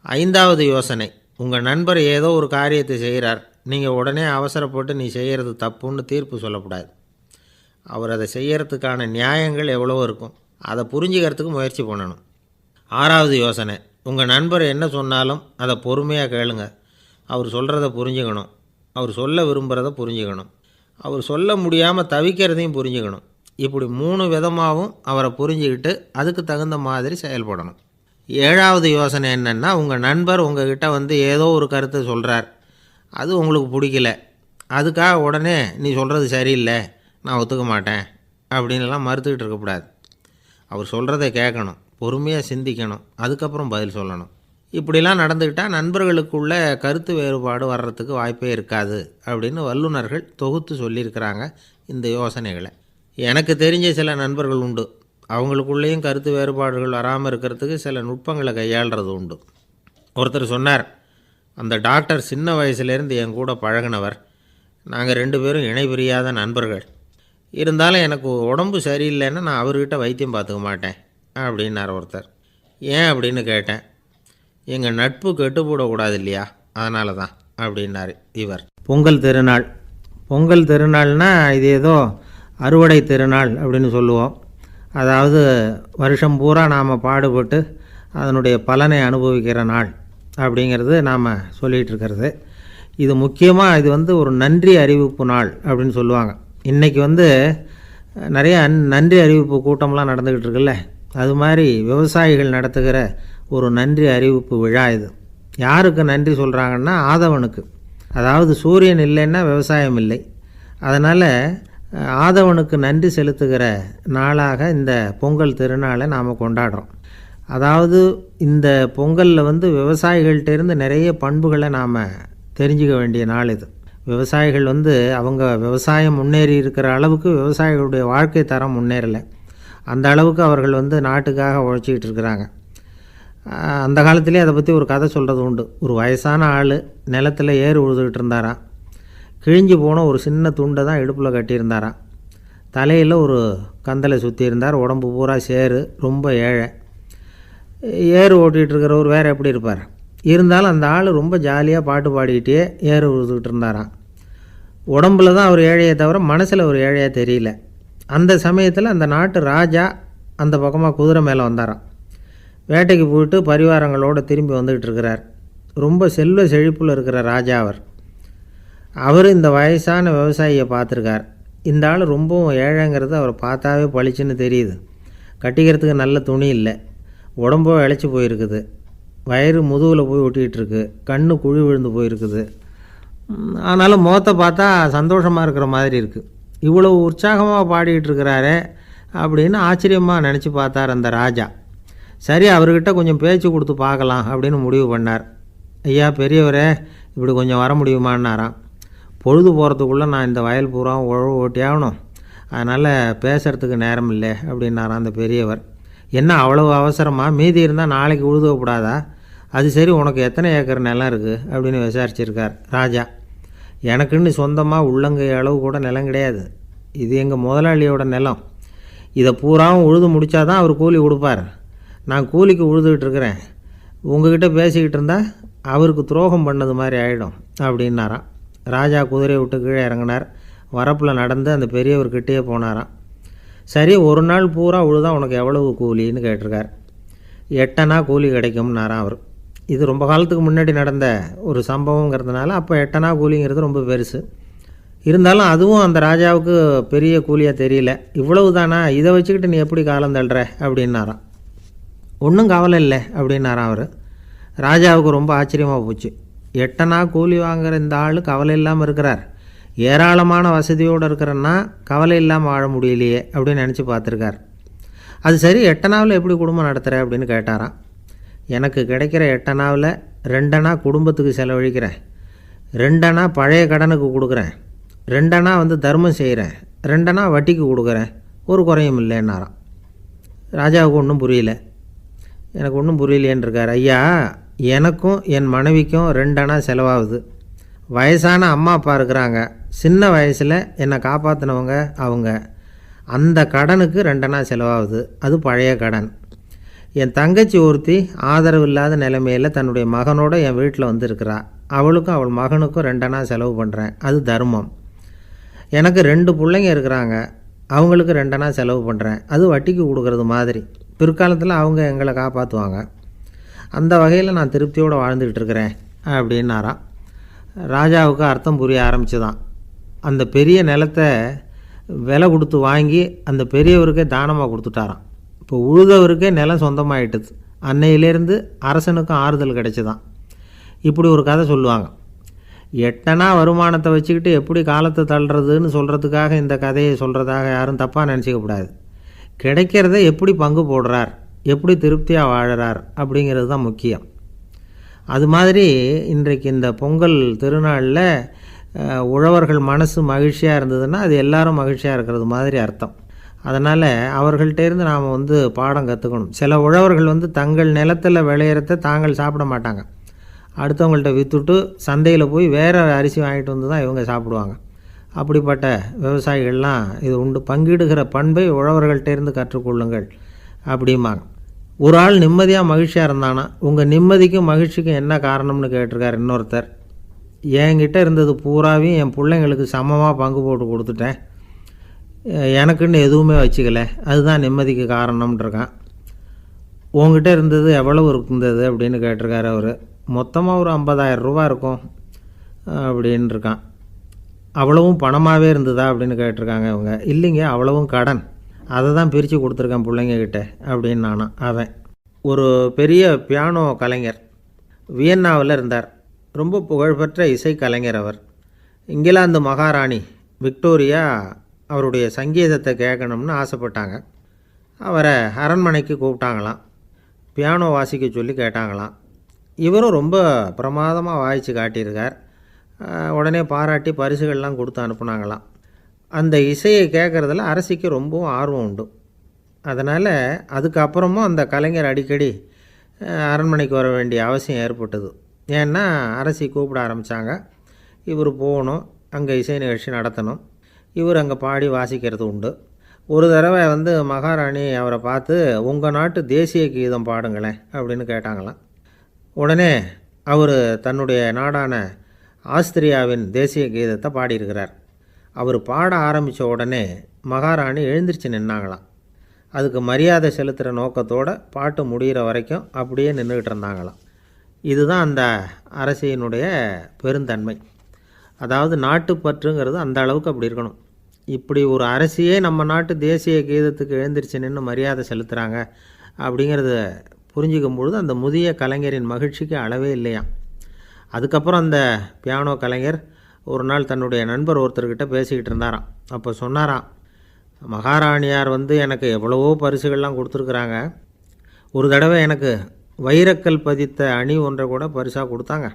[SPEAKER 1] 5வது யோசனை, உங்கள் நண்பர் ஏதோ ஒரு காரியத்தை செய்கிறார், நீங்கள் உடனே அவசரப்பட்டு நீ செய்கிறது தப்புன்னு தீர்ப்பு சொல்லக்கூடாது. அவர் அதை செய்கிறதுக்கான நியாயங்கள் எவ்வளவோ இருக்கும், அதை புரிஞ்சுக்கிறதுக்கு முயற்சி பண்ணணும். 6வது யோசனை, உங்கள் நண்பர் என்ன சொன்னாலும் அதை பொறுமையாக கேளுங்க. அவர் சொல்கிறத புரிஞ்சுக்கணும், அவர் சொல்ல விரும்புகிறத புரிஞ்சுக்கணும், அவர் சொல்ல முடியாமல் தவிக்கிறதையும் புரிஞ்சுக்கணும். இப்படி 3 விதமாகவும் அவரை புரிஞ்சுக்கிட்டு அதுக்கு தகுந்த மாதிரி செயல்படணும். 7வது யோசனை என்னென்னா, உங்கள் நண்பர் உங்ககிட்ட ஏதோ ஒரு கருத்தை சொல்கிறார், அது உங்களுக்கு பிடிக்கல, அதுக்காக உடனே நீ சொல்கிறது சரியில்லை, நான் ஒத்துக்க மாட்டேன் அப்படின்லாம் மறுத்துக்கிட்டு இருக்கக்கூடாது. அவர் சொல்கிறத கேட்கணும், பொறுமையாக சிந்திக்கணும், அதுக்கப்புறம் பதில் சொல்லணும். இப்படிலாம் நடந்துக்கிட்டால் நண்பர்களுக்குள்ள கருத்து வேறுபாடு வர்றதுக்கு வாய்ப்பே இருக்காது அப்படின்னு வல்லுநர்கள் தொகுத்து சொல்லியிருக்கிறாங்க இந்த யோசனைகளை. எனக்கு தெரிஞ்ச சில நண்பர்கள் உண்டு, அவங்களுக்குள்ளேயும் கருத்து வேறுபாடுகள் வராமல் இருக்கிறதுக்கு சில நுட்பங்களை கையாளுறது உண்டு. ஒருத்தர் சொன்னார், அந்த டாக்டர் சின்ன வயசுலேருந்து என் கூட பழகினவர், நாங்கள் 2 பேரும் இணை பிரியாத நண்பர்கள், இருந்தாலும் எனக்கு உடம்பு சரியில்லைன்னா நான் அவர்கிட்ட வைத்தியம் பார்த்துக்க மாட்டேன் அப்படின்னார் ஒருத்தர். ஏன் அப்படின்னு கேட்டேன். எங்கள் நட்பு கெட்டு போடக்கூடாது இல்லையா, அதனால தான் அப்படின்னார் இவர். பொங்கல் திருநாள்னால் இது ஏதோ அறுவடை திருநாள் அப்படின்னு சொல்லுவோம். அதாவது வருஷம் பூரா நாம் பாடுபட்டு அதனுடைய பலனை அனுபவிக்கிற நாள் அப்படிங்கிறது நாம் சொல்லிகிட்டு இருக்கிறது. இது முக்கியமாக இது ஒரு நன்றி அறிவிப்பு நாள் அப்படின்னு சொல்லுவாங்க. இன்றைக்கி நிறைய நன்றி அறிவிப்பு கூட்டம்லாம் நடந்துக்கிட்டு இருக்குல்ல, அது மாதிரி விவசாயிகள் நடத்துகிற ஒரு நன்றி அறிவிப்பு விழா இது. யாருக்கு நன்றி சொல்கிறாங்கன்னா, ஆதவனுக்கு. அதாவது சூரியன் இல்லைன்னா விவசாயம் இல்லை, அதனால் ஆதவனுக்கு நன்றி செலுத்துகிற நாளாக இந்த பொங்கல் திருநாளை நாம் கொண்டாடுறோம். அதாவது இந்த பொங்கலில் விவசாயிகள்கிட்டேருந்து நிறைய பண்புகளை நாம் தெரிஞ்சுக்க வேண்டிய நாள் இது. விவசாயிகள் அவங்க விவசாயம் முன்னேறி இருக்கிற அளவுக்கு விவசாயிகளுடைய வாழ்க்கை தரம் முன்னேறலை. அந்த அளவுக்கு அவர்கள் நாட்டுக்காக உழைச்சிக்கிட்டு இருக்கிறாங்க. அந்த காலத்திலே அதை பற்றி ஒரு கதை சொல்கிறது உண்டு. ஒரு வயசான ஆள் நிலத்தில் ஏறு உழுதுகிட்டு இருந்தாராம். கிழிஞ்சு போன ஒரு சின்ன துண்டை தான் இடுப்பில் கட்டியிருந்தாராம். தலையில் ஒரு கந்தலை சுற்றி இருந்தார், உடம்பு பூரா சேரு, ரொம்ப ஏழை. ஏறு ஓட்டிகிட்டு இருக்கிறவர் வேறு எப்படி இருப்பார்? இருந்தாலும் அந்த ஆள் ரொம்ப ஜாலியாக பாட்டு பாடிக்கிட்டே ஏறு உழுதுகிட்டு இருந்தாராம். உடம்புல தான் அவர் ஏழையை தவிர மனசில் ஒரு ஏழையாக தெரியல. அந்த சமயத்தில் அந்த நாட்டு ராஜா அந்த பக்கமாக குதிரை மேலே வந்தாராம். வேட்டைக்கு போயிட்டு பரிவாரங்களோடு திரும்பி வந்துக்கிட்டு இருக்கிறார். ரொம்ப செல்வ செழிப்பில் இருக்கிற ராஜா அவர் இந்த வயசான விவசாயியை பார்த்துருக்கார். இந்த ஆள் ரொம்பவும் ஏழைங்கிறது அவரை பார்த்தாவே பளிச்சுன்னு தெரியுது. கட்டிக்கிறதுக்கு நல்ல துணி இல்லை, உடம்போ இழைச்சி போயிருக்குது, வயிறு முதுகில் போய் ஒட்டிக்கிட்டு இருக்கு, கண்ணு குழி விழுந்து போயிருக்குது. ஆனாலும் முகத்தை பார்த்தா சந்தோஷமாக இருக்கிற மாதிரி இருக்குது. இவ்வளோ உற்சாகமாக பாடிக்கிட்டு இருக்கிறாரே அப்படின்னு ஆச்சரியமாக நினச்சி பார்த்தார் அந்த ராஜா. சரி, அவர்கிட்ட கொஞ்சம் பேச்சு கொடுத்து பார்க்கலாம் அப்படின்னு முடிவு பண்ணார். ஐயா பெரியவரே, இப்படி கொஞ்சம் வர முடியுமான்னாராம். பொழுது போகிறதுக்குள்ளே நான் இந்த வயல் பூரா உழவு ஓட்டி ஆகணும், அதனால் பேசுகிறதுக்கு நேரம் இல்லை அப்படின்னாராம் அந்த பெரியவர். என்ன அவ்வளவு அவசரமாக? மீதி இருந்தால் நாளைக்கு உழுதக்கூடாதா? அது சரி, உனக்கு எத்தனை ஏக்கர் நிலம் இருக்குது அப்படின்னு விசாரிச்சிருக்கார் ராஜா. எனக்குன்னு சொந்தமாக உள்ளங்கை அளவு கூட நிலம் கிடையாது, இது எங்கள் முதலாளியோட நிலம். இதை பூராவும் உழுது முடித்தா தான் அவர் கூலி கொடுப்பார். நான் கூலிக்கு உழுதுகிட்டு இருக்கிறேன், உங்ககிட்ட பேசிக்கிட்டு இருந்தால் அவருக்கு துரோகம் பண்ணது மாதிரி ஆகிடும் அப்படின்னாராம். ராஜா குதிரையை விட்டு கீழே இறங்கினார். வரப்பில் நடந்து அந்த பெரியவர்கிட்டே போனாராம். சரி, ஒரு நாள் பூரா உழுதா உனக்கு எவ்வளவு கூலின்னு கேட்டிருக்கார். 8 அணா கூலி கிடைக்கும்னாராம் அவர். இது ரொம்ப காலத்துக்கு முன்னாடி நடந்த ஒரு சம்பவங்கிறதுனால அப்போ 8 அணா கூலிங்கிறது ரொம்ப பெருசு. இருந்தாலும் அதுவும் அந்த ராஜாவுக்கு பெரிய கூலியாக தெரியல. இவ்வளவு தானா, இதை வச்சுக்கிட்டு நீ எப்படி காலம் தள்ளுற அப்படின்னாராம். ஒன்றும் கவலை இல்லை அப்படின்னாராம் அவர். ராஜாவுக்கு ரொம்ப ஆச்சரியமாக போச்சு. 8 அணா கூலி வாங்குகிற இந்த ஆள் கவலை இல்லாமல் இருக்கிறார், ஏராளமான வசதியோடு இருக்கிறன்னா கவலை இல்லாமல் வாழ முடியலையே அப்படின்னு நினச்சி பார்த்துருக்கார். அது சரி, 8 அணாவில் எப்படி குடும்பம் நடத்துகிற அப்படின்னு கேட்டாராம். எனக்கு கிடைக்கிற 8 அணாவில் 2 அணா குடும்பத்துக்கு செலவழிக்கிறேன், 2 அணா பழைய கடனுக்கு கொடுக்குறேன், 2 அணா தர்மம் செய்கிறேன், 2 அணா வட்டிக்கு கொடுக்குறேன், ஒரு குறையும் இல்லைன்னாராம். ராஜாவுக்கு ஒன்றும் புரியல. எனக்கு ஒன்றும் புரியலையேன்னு இருக்கார். ஐயா, எனக்கும் என் மனைவிக்கும் 2 அணா செலவாகுது. வயசான அம்மா அப்பா இருக்கிறாங்க, சின்ன வயசில் என்னை காப்பாற்றினவங்க அவங்க. அந்த கடனுக்கு 2 அணா செலவாகுது, அது பழைய கடன். என் தங்கச்சி ஒருத்தி ஆதரவு இல்லாத நிலைமையில் தன்னுடைய மகனோட என் வீட்டில் இருக்கிறா, அவளுக்கும் அவள் மகனுக்கும் 2 அணா செலவு பண்ணுறேன், அது தர்மம். எனக்கு 2 பிள்ளைங்க இருக்கிறாங்க, அவங்களுக்கு 2 அணா செலவு பண்ணுறேன், அது வட்டிக்கு கொடுக்கறது மாதிரி. பிற்காலத்தில் அவங்க எங்களை காப்பாற்றுவாங்க. அந்த வகையில் நான் திருப்தியோடு வாழ்ந்துக்கிட்டு இருக்கிறேன் அப்படின்னாராம். ராஜாவுக்கு அர்த்தம் புரிய ஆரம்பிச்சுதான். அந்த பெரிய நிலத்தை விலை கொடுத்து வாங்கி அந்த பெரியவருக்கே தானமாக கொடுத்துட்டாராம். இப்போ உழுதவருக்கே நிலம் சொந்தமாயிட்டுது. அன்னையிலேருந்து அரசனுக்கும் ஆறுதல் கிடைச்சிதான். இப்படி ஒரு கதை சொல்லுவாங்க. 8 அணா வருமானத்தை வச்சுக்கிட்டு எப்படி காலத்தை தள்ளுறதுன்னு சொல்கிறதுக்காக இந்த கதையை சொல்கிறதாக யாரும் தப்பாக நினச்சிக்கக்கூடாது. கிடைக்கிறத எப்படி பங்கு போடுறார், எப்படி திருப்தியாக வாழறார் அப்படிங்கிறது தான் முக்கியம். அது மாதிரி இன்றைக்கு இந்த பொங்கல் திருநாளில் உழவர்கள் மனசு மகிழ்ச்சியாக இருந்ததுன்னா அது எல்லாரும் மகிழ்ச்சியாக இருக்கிறது மாதிரி அர்த்தம். அதனால் அவர்கள்ட்டேருந்து நாம் பாடம் கற்றுக்கணும். சில உழவர்கள் தங்கள் நிலத்தில் விளையிறத தாங்கள் சாப்பிட மாட்டாங்க, அடுத்தவங்கள்ட்ட விற்றுட்டு சந்தையில் போய் வேறு அரிசி வாங்கிட்டு வந்து தான் இவங்க சாப்பிடுவாங்க. அப்படிப்பட்ட விவசாயிகள்லாம் இது உண்டு. பங்கிடுகிற பண்பை உழவர்கள்ட்டேருந்து கற்றுக்கொள்ளுங்கள் அப்படிம்பாங்க. ஒரு ஆள் நிம்மதியாக மகிழ்ச்சியாக இருந்தானா, உங்கள் நிம்மதிக்கும் மகிழ்ச்சிக்கும் என்ன காரணம்னு கேட்டிருக்கார் இன்னொருத்தர். என்கிட்ட இருந்தது பூராவையும் என் பிள்ளைங்களுக்கு சமமாக பங்கு போட்டு கொடுத்துட்டேன், எனக்குன்னு எதுவுமே வச்சுக்கல, அதுதான் நிம்மதிக்கு காரணம்ன்றிருக்கான். உங்ககிட்ட இருந்தது எவ்வளவு இருந்தது அப்படின்னு கேட்டிருக்காரு அவர். மொத்தமாக ஒரு 50,000 ரூபா இருக்கும் அப்படின்னு இருக்கான். அவ்வளவும் பணமாகவே இருந்ததா அப்படின்னு கேட்டிருக்காங்க இவங்க. இல்லைங்க, அவ்வளவும் கடன், அதை தான் பிரித்து கொடுத்துருக்கேன் பிள்ளைங்கக்கிட்ட அப்படின்னு நானும். அவன் ஒரு பெரிய பியானோ கலைஞர், வியன்னாவில் இருந்தார். ரொம்ப புகழ்பெற்ற இசை கலைஞர் அவர். இங்கிலாந்து மகாராணி விக்டோரியா அவருடைய சங்கீதத்தை கேட்கணும்னு ஆசைப்பட்டாங்க. அவரை அரண்மனைக்கு கூப்பிட்டாங்களாம், பியானோ வாசிக்க சொல்லி கேட்டாங்களாம். இவரும் ரொம்ப பிரமாதமாக வாய்ச்சி காட்டியிருக்கார். உடனே பாராட்டி பரிசுகள்லாம் கொடுத்து அனுப்புனாங்களாம். அந்த இசையை கேட்குறதுல அரசிக்கு ரொம்பவும் ஆர்வம் உண்டு. அதனால் அதுக்கப்புறமும் அந்த கலைஞர் அடிக்கடி அரண்மனைக்கு வர வேண்டிய அவசியம் ஏற்பட்டது. ஏன்னா அரசி கூப்பிட ஆரம்பித்தாங்க, இவர் போகணும், அங்கே இசை நிகழ்ச்சி நடத்தணும், இவர் அங்கே பாடி வாசிக்கிறது உண்டு. ஒரு தடவை மகாராணி அவரை பார்த்து, உங்கள் நாட்டு தேசிய கீதம் பாடுங்களேன் அப்படின்னு கேட்டாங்களாம். உடனே அவர் தன்னுடைய நாடான ஆஸ்திரியாவின் தேசிய கீதத்தை பாடியிருக்கிறார். அவர் பாட ஆரம்பித்த உடனே மகாராணி எழுந்திரிச்சு நின்னாங்களாம். அதுக்கு மரியாதை செலுத்துகிற நோக்கத்தோடு பாட்டு முடிகிற வரைக்கும் அப்படியே நின்றுக்கிட்டு இருந்தாங்களாம். இதுதான் அந்த அரசியினுடைய பெருந்தன்மை. அதாவது நாட்டுப்பற்றுங்கிறது அந்த அளவுக்கு அப்படி இருக்கணும். இப்படி ஒரு அரசியே நம்ம நாட்டு தேசிய கீதத்துக்கு எழுந்திரிச்சு நின்று மரியாதை செலுத்துகிறாங்க அப்படிங்கிறத புரிஞ்சிக்கும் பொழுது அந்த முதிய கலைஞரின் மகிழ்ச்சிக்கு அளவே இல்லையாம். அதுக்கப்புறம் அந்த பியானோ கலைஞர் ஒரு நாள் தன்னுடைய நண்பர் ஒருத்தர்கிட்ட பேசிக்கிட்டு இருந்தாராம். அப்போ சொன்னாராம், மகாராணியார் எனக்கு எவ்வளவோ பரிசுகள்லாம் கொடுத்துருக்குறாங்க, ஒரு தடவை எனக்கு வைரக்கல் பதித்த அணி ஒன்றை கூட பரிசாக கொடுத்தாங்க.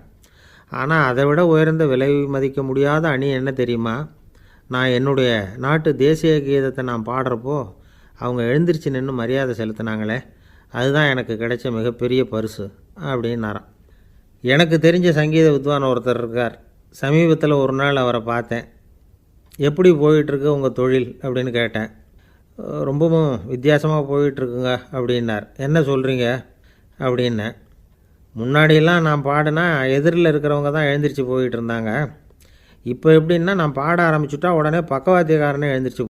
[SPEAKER 1] ஆனால் அதை விட உயர்ந்த விலை மதிக்க முடியாத அணி என்ன தெரியுமா, நான் என்னுடைய நாட்டு தேசிய கீதத்தை நான் பாடுறப்போ அவங்க எழுந்திரிச்சு நின்று மரியாதை செலுத்தினாங்களே, அதுதான் எனக்கு கிடைச்ச மிகப்பெரிய பரிசு அப்படின்னாராம். எனக்கு தெரிஞ்ச சங்கீத வித்வான் ஒருத்தர் இருக்கார். சமீபத்தில் ஒரு நாள் அவரை பார்த்தேன். எப்படி போயிட்டுருக்கு உங்கள் தொழில் அப்படின்னு கேட்டேன். ரொம்பவும் வித்தியாசமாக போயிட்டுருக்குங்க அப்படின்னார். என்ன சொல்கிறீங்க அப்படின்னேன். முன்னாடியெல்லாம் நான் பாடினா எதிரில் இருக்கிறவங்க தான் எழுந்திரிச்சு போயிட்டு இருந்தாங்க, இப்போ எப்படின்னா நான் பாட ஆரம்பிச்சுட்டா உடனே பக்கவாத்தியக்காரனே எழுந்திரிச்சு